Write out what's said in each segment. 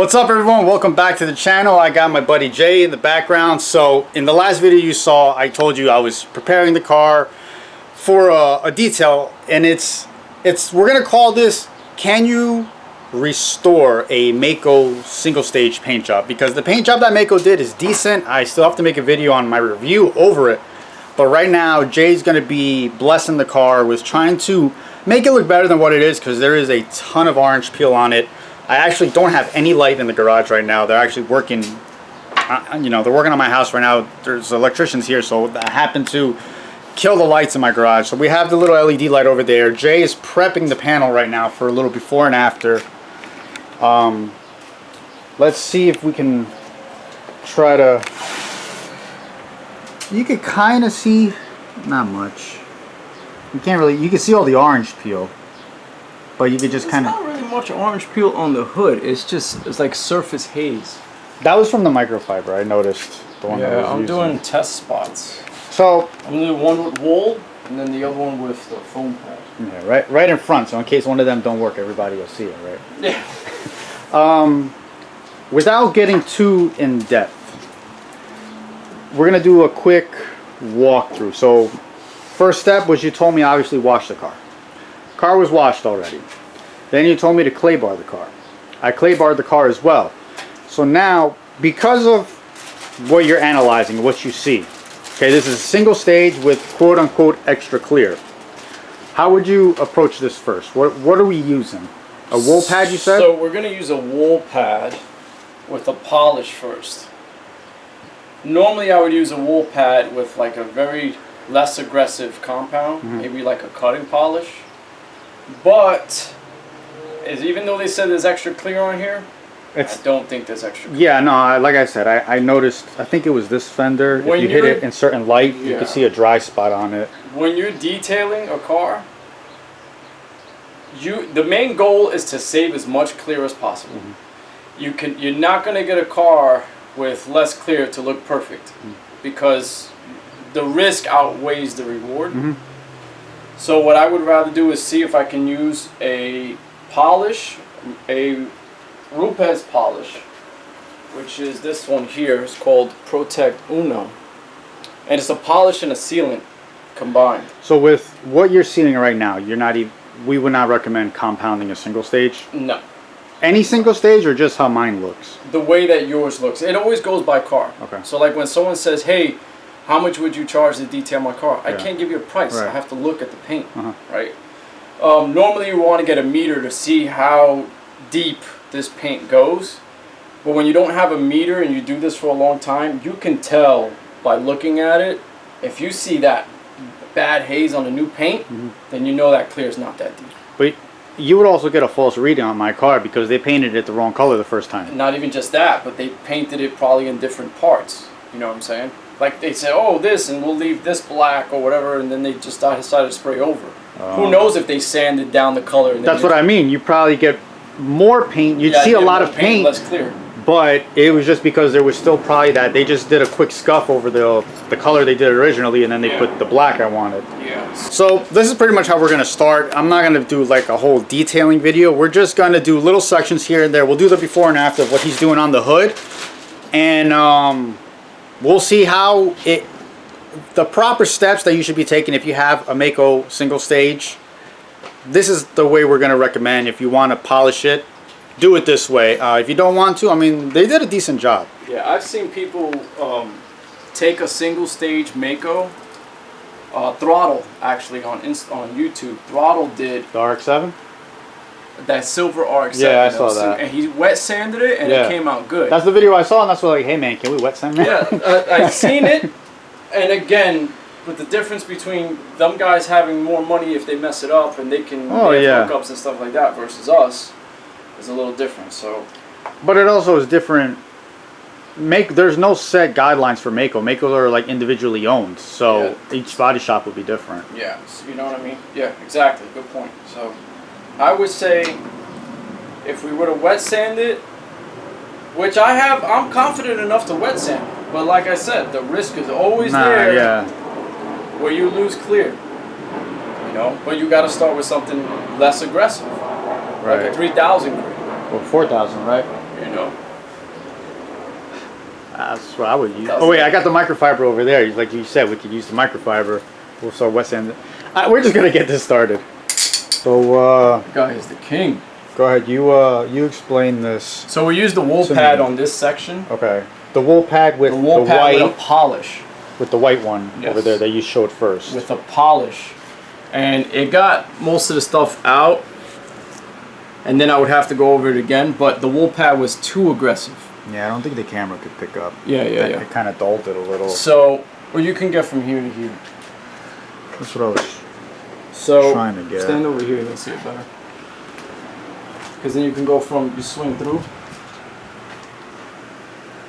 What's up everyone, welcome back to the channel. I got my buddy Jay in the background. So in the last video you saw, I told you I was preparing the car for a detail, and we're gonna call this, can you restore a Maaco single stage paint job? Because the paint job that Maaco did is decent. I still have to make a video on my review over it, but right now Jay's gonna be blessing the car with trying to make it look better than what it is, because there is a ton of orange peel on it. I actually don't have any light in the garage right now. They're actually working, they're working on my house right now. There's electricians here, so I happen to kill the lights in my garage. So we have the little LED light over there. Jay is prepping the panel right now for a little before and after. Let's see if we can try to, you could kind of see, not much. You can't really, you can see all the orange peel, but you could just kind of, much orange peel on the hood. It's like surface haze. That was from the microfiber, I noticed. The one that I was I'm using. doing test spots. So I'm doing one with wool and then the other one with the foam pad. Yeah, right in front, so in case one of them don't work, everybody will see it, right? Yeah. Without getting too in depth, we're gonna do a quick walkthrough. So first step was, you told me obviously wash the car. Car was washed already. Then you told me to clay bar the car. I clay barred the car as well. So now, because of what you're analyzing, what you see, okay, this is a single stage with quote unquote extra clear. How would you approach this first? What are we using? A wool pad, you said? So we're gonna use a wool pad with a polish first. Normally I would use a wool pad with like a very less aggressive compound, maybe like a cutting polish. But even though they said there's extra clear on here, I don't think there's extra clear. Yeah, no, like I said, I noticed, I think it was this fender. If you hit it in certain light, you could see a dry spot on it. When you're detailing a car, the main goal is to save as much clear as possible. You're not going to get a car with less clear to look perfect, because the risk outweighs the reward. So what I would rather do is see if I can use a polish, a Rupes polish, which is this one here. It's called Protect Uno, and it's a polish and a sealant combined. So with what you're seeing right now, you're not even, we would not recommend compounding a single stage? No. Any single stage, or just how mine looks? The way that yours looks. It always goes by car. Okay. So like when someone says, hey, how much would you charge to detail my car? I can't give you a price. Right. I have to look at the paint, right? Normally you want to get a meter to see how deep this paint goes. But when you don't have a meter and you do this for a long time, you can tell by looking at it. If you see that bad haze on the new paint, then you know that clear is not that deep. But you would also get a false reading on my car because they painted it the wrong color the first time. Not even just that, but they painted it probably in different parts. You know what I'm saying? Like they say, oh, this, and we'll leave this black or whatever, and then they just decided to spray over. Who knows if they sanded down the color? And that's what I mean. You probably get more paint. You'd see a lot of paint, less clear. But it was just because there was still probably that they just did a quick scuff over the color they did originally, and then they put the black I wanted. Yeah. So this is pretty much how we're gonna start. I'm not gonna do like a whole detailing video. We're just gonna do little sections here and there. We'll do the before and after of what he's doing on the hood, and we'll see how the proper steps that you should be taking if you have a Maaco single stage. This is the way we're going to recommend. If you want to polish it, do it this way. If you don't want to, I mean, they did a decent job. Yeah, I've seen people take a single stage Maaco Throttle, actually, on YouTube. Throttle did The RX-7? that silver RX-7. Yeah, I saw that. And he wet sanded it, and it came out good. That's the video I saw, and that's what, like, hey man, can we wet sand that? Yeah, I've seen it. And again, with the difference between them guys having more money if they mess it up, and they can have hookups and stuff like that, versus us, is a little different. So, but it also is different. There's no set guidelines for Maaco. Maaco are like individually owned, so each body shop will be different. Yeah, you know what I mean? Yeah, exactly. Good point. So, I would say if we were to wet sand it, which I'm confident enough to wet sand it. But like I said, the risk is always there where you lose clear. You know, but you got to start with something less aggressive, like a 3000 grit. Or 4000, right? You know. That's what I would use. Oh wait, I got the microfiber over there. Like you said, we could use the microfiber. We'll start wet sanding. We're just gonna get this started. So The guy is the king. go ahead. You explain this. So we use the wool pad on this section. Okay. The wool pad with The wool pad white, with a polish. with the white one Yes. over there that you showed first. With a polish. And it got most of the stuff out. And then I would have to go over it again. But the wool pad was too aggressive. Yeah, I don't think the camera could pick up. Yeah. It kind of dulled it a little. So, or you can get from here to here. That's what I was So, trying to get. stand over here and you'll see it better. Because then you can go from, you swing through.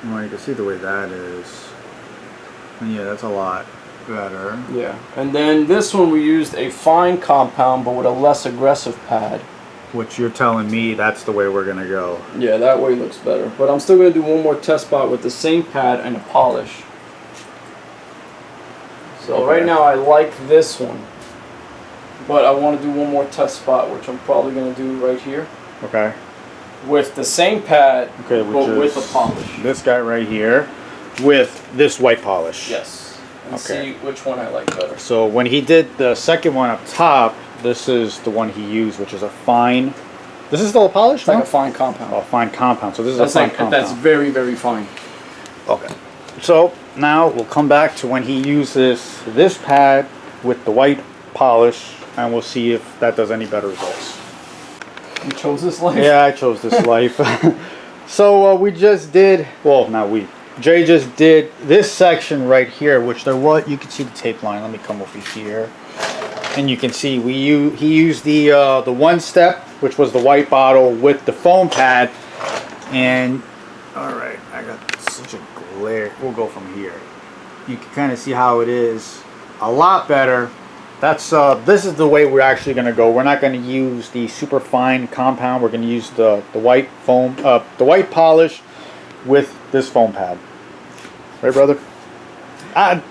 Well, you can see the way that is. And yeah, that's a lot better. Yeah. And then this one we used a fine compound but with a less aggressive pad. Which you're telling me that's the way we're gonna go. Yeah, that way looks better. But I'm still going to do one more test spot with the same pad and a polish. So Okay. right now I like this one. But I want to do one more test spot, which I'm probably going to do right here. Okay. With the same pad, Okay, which but with is a polish. this guy right here with this white polish. Yes. And Okay. see which one I like better. So when he did the second one up top, this is the one he used, which is a fine. This is still a polish, It's like no? a fine compound. Oh, fine compound. So this is That's a fine like compound. that's very, very fine. Okay. So now we'll come back to when he uses this pad with the white polish, and we'll see if that does any better results. You chose this life? Yeah, I chose this life. So we just did, well, not we. Jay just did this section right here, which there was, you can see the tape line. Let me come over here. And you can see he used the one step, which was the white bottle with the foam pad. And all right, I got such a glare. We'll go from here. You can kind of see how it is a lot better. That's this is the way we're actually going to go. We're not going to use the super fine compound. We're going to use the white foam, the white polish with this foam pad. Right, brother?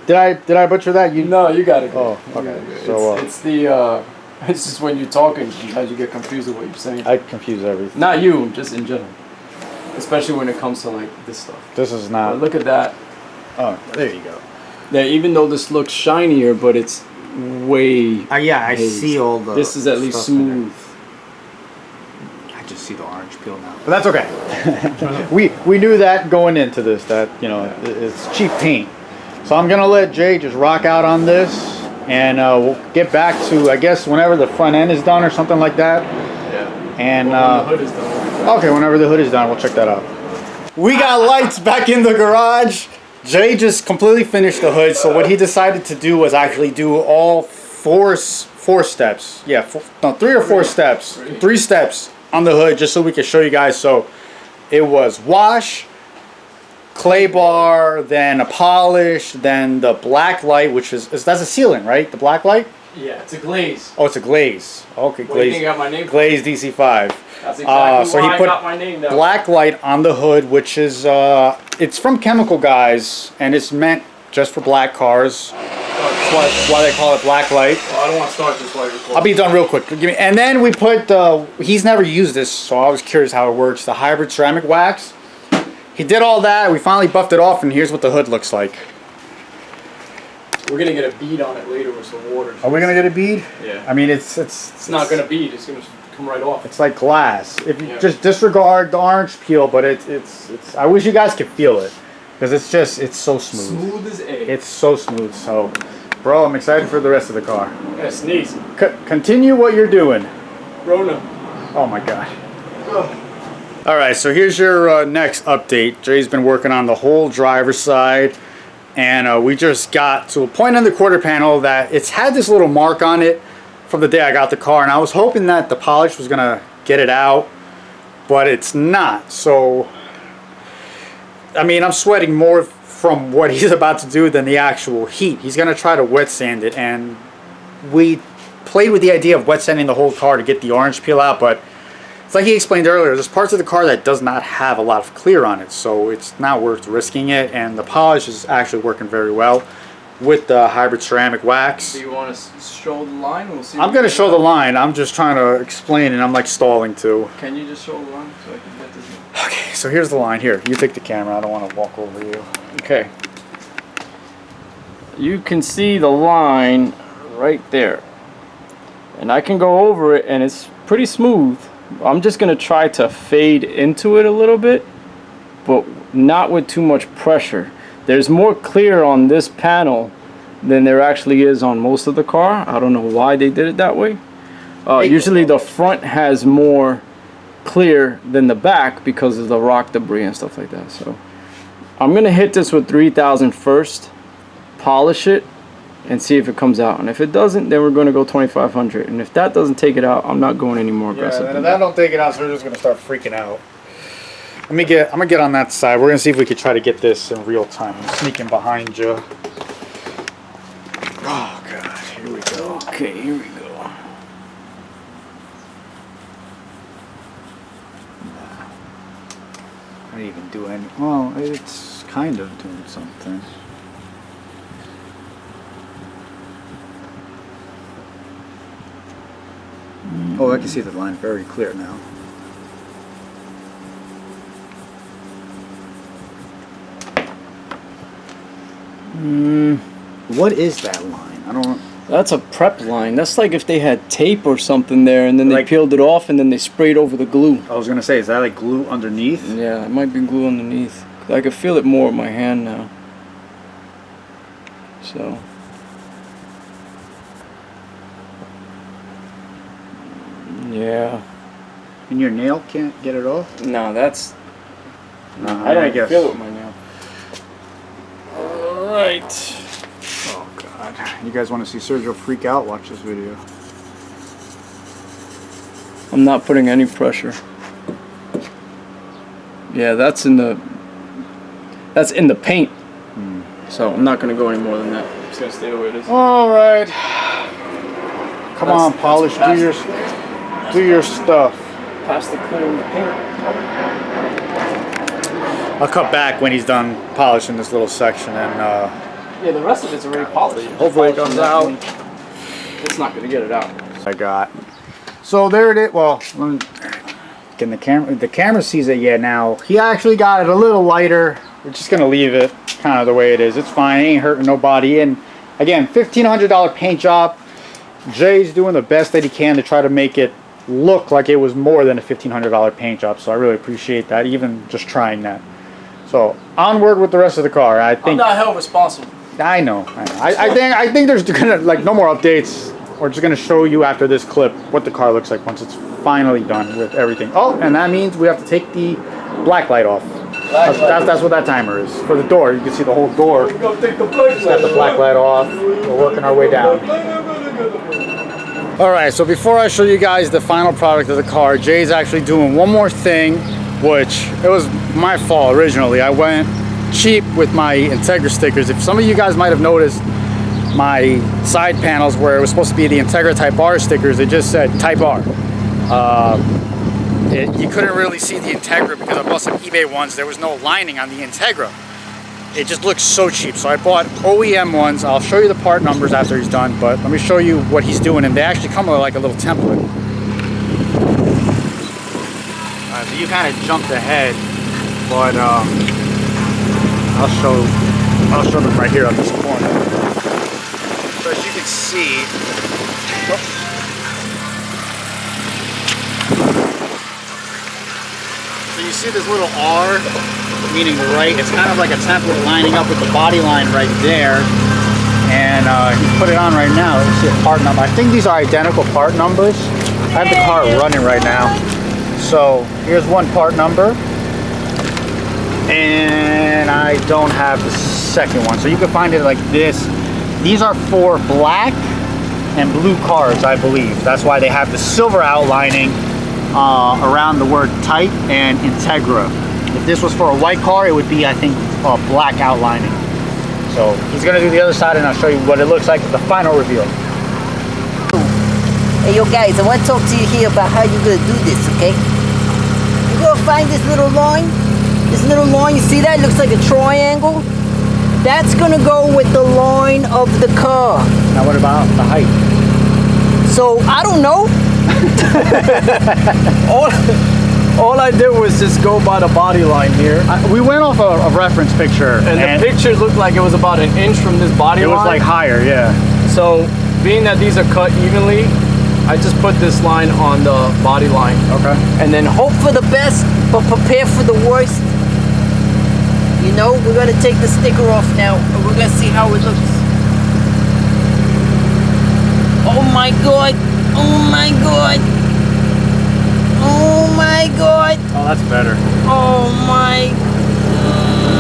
Did I butcher that? No, you got it. Oh, okay. So It's just when you're talking, sometimes you get confused with what you're saying. I confuse everything. Not you, just in general. Especially when it comes to like this stuff. This is not. But look at that. Oh, there you go. Yeah, even though this looks shinier, but it's way. Yeah, I hazed. see all the. This is at least stuff in there. smooth. I just see the orange peel now, but that's okay. we knew that going into this, that it's cheap paint. So I'm gonna let Jay just rock out on this, and we'll get back to, I guess, whenever the front end is done or something like that. Yeah. And When the hood is done. okay, whenever the hood is done, we'll check that out. We got lights back in the garage. Jay just completely finished the hood, so what he decided to do was actually do all four steps. Yeah, 3 or 4 steps. 3 steps on the hood, just so we could show you guys. So it was wash, clay bar, then a polish, then the black light, which is that's a sealant, right? The black light? Yeah, it's a glaze. Oh, it's a glaze. Okay, What do you think glaze. I got my name from? Glaze DC5. That's exactly So why he I put got my name down. black light on the hood, which is it's from Chemical Guys, and it's meant just for black cars. That's why they call it black light. Well, I don't want to start this while you're recording. I'll be done real quick. Give me, and then we put he's never used this, so I was curious how it works. The hybrid ceramic wax. He did all that. We finally buffed it off, and here's what the hood looks like. We're gonna get a bead on it later with some water. Are we gonna get a bead? Yeah. I mean, it's not gonna bead. It's gonna come right off. It's like glass. If you Yeah. just disregard the orange peel, but it's I wish you guys could feel it, because it's so smooth. Smooth as egg. It's so smooth. So, bro, I'm excited for the rest of the car. Yeah, sneeze. Continue what you're doing. Rona. Oh my god. All right, so here's your next update. Jay's been working on the whole driver's side, and we just got to a point on the quarter panel that it's had this little mark on it from the day I got the car, and I was hoping that the polish was gonna get it out, but it's not. So, I mean, I'm sweating more from what he's about to do than the actual heat. He's gonna try to wet sand it, and we played with the idea of wet sanding the whole car to get the orange peel out, but it's like he explained earlier, there's parts of the car that does not have a lot of clear on it, so it's not worth risking it, and the polish is actually working very well with the hybrid ceramic wax. Do you want to show the line? We'll see. I'm going to show the line. I'm just trying to explain, and I'm like stalling too. Can you just show the line so I can get this in? Okay, so here's the line. Here, you take the camera. I don't want to walk over you. Okay. You can see the line right there. And I can go over it and it's pretty smooth. I'm just going to try to fade into it a little bit, but not with too much pressure. There's more clear on this panel than there actually is on most of the car. I don't know why they did it that way. Usually the front has more clear than the back because of the rock debris and stuff like that. So I'm gonna hit this with 3000 first, polish it, and see if it comes out. And if it doesn't, then we're gonna go 2500. And if that doesn't take it out, I'm not going any more aggressive. Yeah, if that don't take it out, so we're just gonna start freaking out. I'm gonna get on that side. We're gonna see if we could try to get this in real time. I'm sneaking behind you. Oh god, here we go. Okay, here we go. I didn't even do any. Well, it's kind of doing something. Oh, I can see the line very clear now. What is that line? I don't. That's a prep line. That's like if they had tape or something there and then they Like- peeled it off and then they sprayed over the glue. I was gonna say, is that like glue underneath? Yeah, it might be glue underneath. I can feel it more in my hand now. So. Yeah. And your nail can't get it off? No, that's. I don't guess. feel it with my nail. Alright. Oh god. You guys want to see Sergio freak out? Watch this video. I'm not putting any pressure. Yeah, that's in the paint. So I'm not gonna go any more than that. I'm just gonna stay the way it is. Alright. Come on, polish. Do your stuff. Past the clear in the paint. I'll cut back when he's done polishing this little section and Yeah, the rest of it's already polished. hopefully it comes out. It's not gonna get it out. I got. So there it is. Well, can the camera sees it? Yeah. Now he actually got it a little lighter. We're just gonna leave it kind of the way it is. It's fine. It ain't hurting nobody. And again, $1,500 paint job. Jay's doing the best that he can to try to make it look like it was more than a $1,500 paint job. So I really appreciate that. Even just trying that. So onward with the rest of the car. I think. I'm not held responsible. I know. I think there's gonna no more updates. We're just gonna show you after this clip what the car looks like once it's finally done with everything. Oh, and that means we have to take the black light off. That's what that timer is. For the door, you can see the whole door. Just got the black light off. We're working our way down. All right, so before I show you guys the final product of the car, Jay's actually doing one more thing, which it was my fault originally. I went cheap with my Integra stickers. If some of you guys might have noticed my side panels where it was supposed to be the Integra Type R stickers, it just said Type R. You couldn't really see the Integra because I bought some eBay ones. There was no lining on the Integra. It just looks so cheap. So I bought OEM ones. I'll show you the part numbers after he's done, but let me show you what he's doing. And they actually come with like a little template. Alright, so you kind of jumped ahead, but I'll show them right here on this corner. So as you can see, so you see this little R, meaning right, it's kind of like a template lining up with the body line right there. And he put it on right now. Let's see a part number. I think these are identical part numbers. I have the car running right now. So here's one part number. And I don't have the second one. So you can find it like this. These are for black and blue cars, I believe. That's why they have the silver outlining around the word Type and Integra. If this was for a white car, it would be, I think, black outlining. So he's gonna do the other side and I'll show you what it looks like with the final reveal. Hey, yo guys, I want to talk to you here about how you're gonna do this, okay? You're gonna find this little line. This little line, you see that? It looks like a triangle. That's gonna go with the line of the car. Now what about the height? So, I don't know. All I did was just go by the body line here. We went off a reference picture. And the picture looked like it was about an inch from this body line. It was like higher, yeah. So, being that these are cut evenly, I just put this line on the body line. Okay. And then hope for the best, but prepare for the worst. You know, we're gonna take the sticker off now, and we're gonna see how it looks. Oh my god! Oh my god! Oh my god! Oh, that's better. Oh my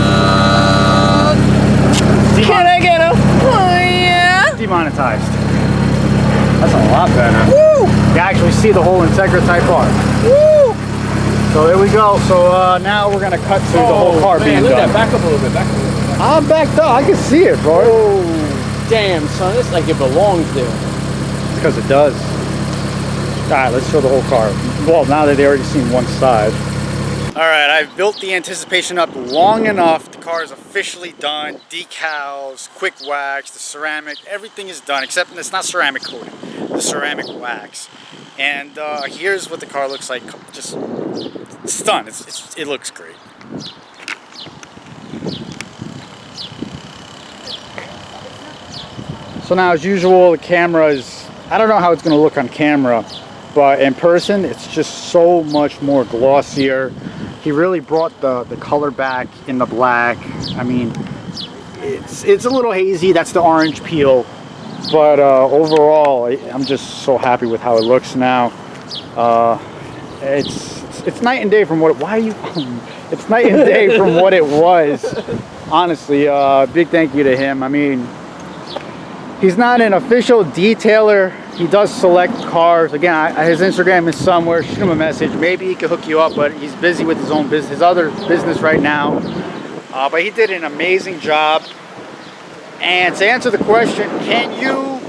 god! Can I get a? Oh yeah! Demonetized. That's a lot better. Woo! You actually see the whole Integra Type R. Woo! So there we go. So now we're gonna cut to the whole car being look done. at that. Back up a little bit. Back up a little bit. I'm backed up. I can see it, bro. Oh, damn, son. It's like it belongs there. Because it does. All right, let's show the whole car. Well, now that they already seen one side. All right, I've built the anticipation up long enough. The car is officially done. Decals, quick wax, the ceramic, everything is done except it's not ceramic coating, the ceramic wax. And here's what the car looks like. Just it's done. It looks great. So now, as usual, the camera is, I don't know how it's going to look on camera, but in person, it's just so much more glossier. He really brought the color back in the black. I mean, it's a little hazy. That's the orange peel. But overall, I'm just so happy with how it looks now. It's night and day from what, why are you, it's night and day from what it was. Honestly, big thank you to him. I mean, he's not an official detailer. He does select cars. Again, his Instagram is somewhere. Shoot him a message. Maybe he could hook you up, but he's busy with his own business, his other business right now. But he did an amazing job. And to answer the question, can you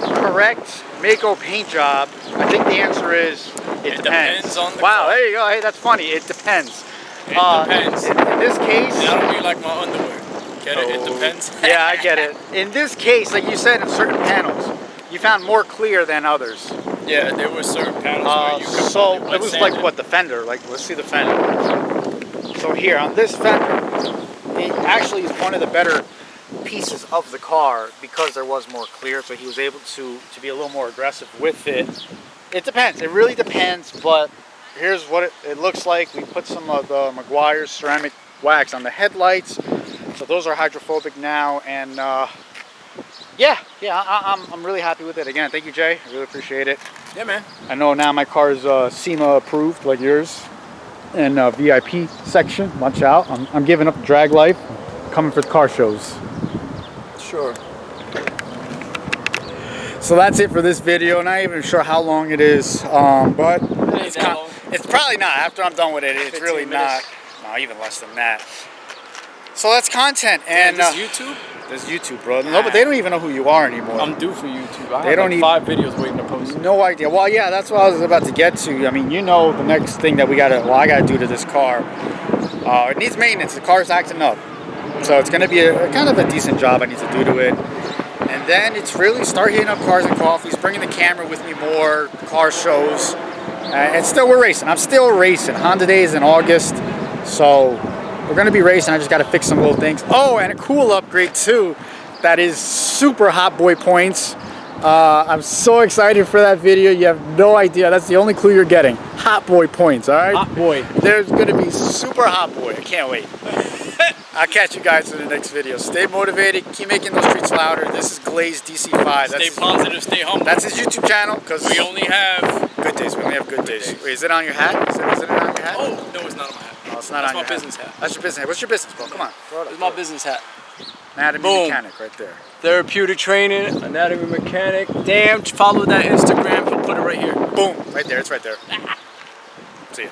correct Maaco paint job? I think the answer is it depends. On the wow, car. there you go. Hey, that's funny. It depends. It depends. In this case, I don't really like my underwear. Get it? It depends. Yeah, I get it. In this case, like you said, in certain panels, you found more clear than others. Yeah, there were certain panels where you could so probably it was sand like it. what, the fender? Like, let's see the fender. So here on this fender, it actually is one of the better pieces of the car because there was more clear, so he was able to be a little more aggressive with it. It depends. It really depends, but here's what it looks like. We put some of the Meguiar's ceramic wax on the headlights, so those are hydrophobic now, and yeah, I'm really happy with it. Again, thank you, Jay. I really appreciate it. Yeah, man. I know now my car is SEMA approved, like yours, and VIP section. Watch out! I'm giving up drag life, coming for the car shows. Sure. So that's it for this video. Not even sure how long it is, but it's probably not. After I'm done with it, it's really not. No, even less than that. So that's content, and this YouTube. There's YouTube, bro. No, but they don't even know who you are anymore. I'm due for YouTube. I They have don't like 5 videos waiting to post. No idea. Well, yeah, that's what I was about to get to. I mean, you know, the next thing that I gotta do to this car. It needs maintenance. The car's acting up, so it's gonna be a kind of a decent job I need to do to it. And then it's really start hitting up Cars and Coffees, bringing the camera with me more, car shows, and still we're racing. I'm still racing. Honda Day is in August, so we're gonna be racing. I just gotta fix some little things. Oh, and a cool upgrade too. That is super hot boy points. I'm so excited for that video. You have no idea. That's the only clue you're getting. Hot boy points, all right? Hot boy. There's gonna be super hot boy. I can't wait. I'll catch you guys in the next video. Stay motivated. Keep making those streets louder. This is Glaze DC5. Stay positive. Stay humble. That's his YouTube channel because we only have good days. We only have good days. Wait, is it on your hat? Is it on your hat? Oh no, it's not on my hat. No, it's not That's on your my business hat. That's your business hat. What's your business, bro? Come on. Throw it up. It's my business hat. Anatomy Boom. mechanic right there. Therapeutic training, anatomy mechanic. Damn, follow that Instagram. He'll put it right here. Boom. Right there. It's right there. See ya.